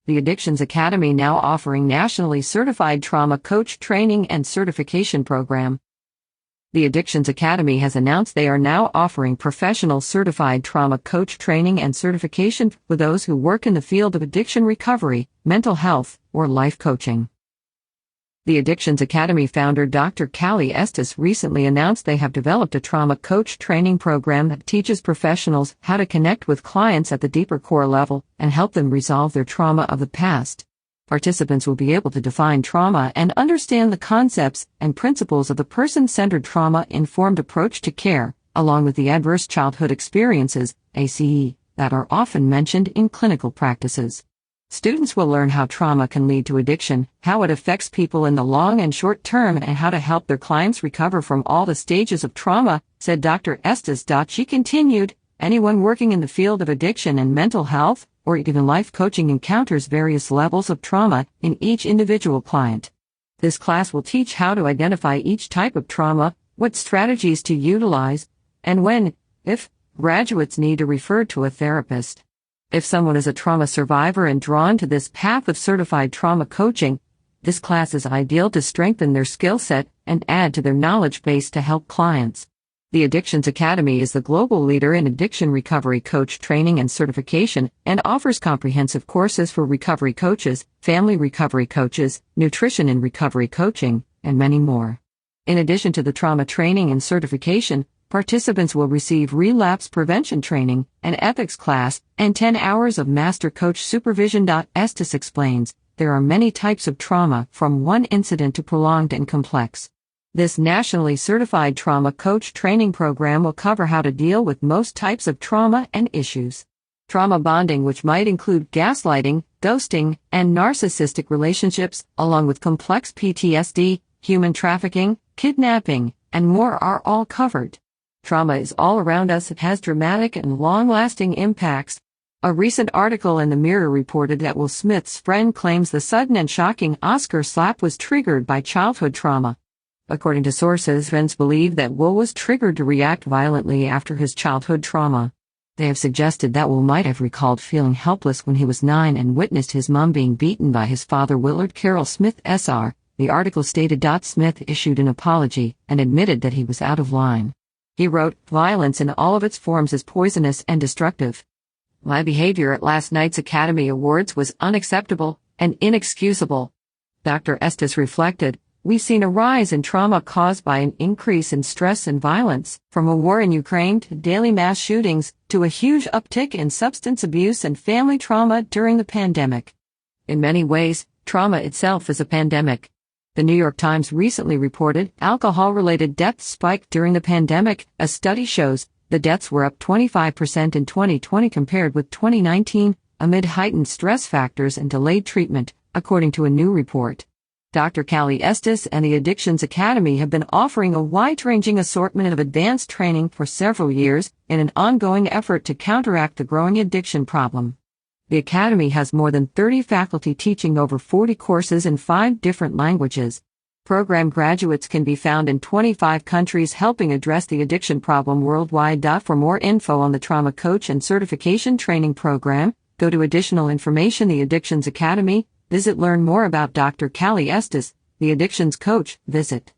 The Addictions Academy now offering nationally certified trauma coach training and certification program. The Addictions Academy has announced they are now offering professional certified trauma coach training and certification for those who work in the field of addiction recovery, mental health, or life coaching. The Addictions Academy founder Dr. Callie Estes recently announced they have developed a trauma coach training program that teaches professionals how to connect with clients at the deeper core level and help them resolve their trauma of the past. Participants will be able to define trauma and understand the concepts and principles of the person-centered trauma-informed approach to care, along with the adverse childhood experiences, ACE, that are often mentioned in clinical practices. Students will learn how trauma can lead to addiction, how it affects people in the long and short term, and how to help their clients recover from all the stages of trauma, said Dr. Estes. She continued, anyone working in the field of addiction and mental health, or even life coaching encounters various levels of trauma in each individual client. This class will teach how to identify each type of trauma, what strategies to utilize, and when, if, graduates need to refer to a therapist. If someone is a trauma survivor and drawn to this path of certified trauma coaching, this class is ideal to strengthen their skill set and add to their knowledge base to help clients. The Addictions Academy is the global leader in addiction recovery coach training and certification and offers comprehensive courses for recovery coaches, family recovery coaches, nutrition and recovery coaching, and many more. In addition to the trauma training and certification, participants will receive relapse prevention training, an ethics class, and 10 hours of master coach supervision. Estes explains, there are many types of trauma, from one incident to prolonged and complex. This nationally certified trauma coach training program will cover how to deal with most types of trauma and issues. Trauma bonding, which might include gaslighting, ghosting, and narcissistic relationships, along with complex PTSD, human trafficking, kidnapping, and more are all covered. Trauma is all around us. It has dramatic and long-lasting impacts. A recent article in the Mirror reported that Will Smith's friend claims the sudden and shocking Oscar slap was triggered by childhood trauma. According to sources, friends believe that Will was triggered to react violently after his childhood trauma. They have suggested that Will might have recalled feeling helpless when he was 9 and witnessed his mom being beaten by his father Willard Carroll Smith Sr. The article stated. Smith issued an apology and admitted that he was out of line. He wrote, "Violence in all of its forms is poisonous and destructive. My behavior at last night's Academy Awards was unacceptable and inexcusable." Dr. Estes reflected, "We've seen a rise in trauma caused by an increase in stress and violence, from a war in Ukraine to daily mass shootings, to a huge uptick in substance abuse and family trauma during the pandemic. In many ways, trauma itself is a pandemic." The New York Times recently reported alcohol-related deaths spiked during the pandemic. A study shows the deaths were up 25% in 2020 compared with 2019, amid heightened stress factors and delayed treatment, according to a new report. Dr. Callie Estes and the Addictions Academy have been offering a wide-ranging assortment of advanced training for several years in an ongoing effort to counteract the growing addiction problem. The Academy has more than 30 faculty teaching over 40 courses in 5 different languages. Program graduates can be found in 25 countries helping address the addiction problem worldwide. For more info on the Trauma Coach and Certification Training Program, go to additional information. The Addictions Academy. Visit. Learn more about Dr. Callie Estes, the Addictions Coach. Visit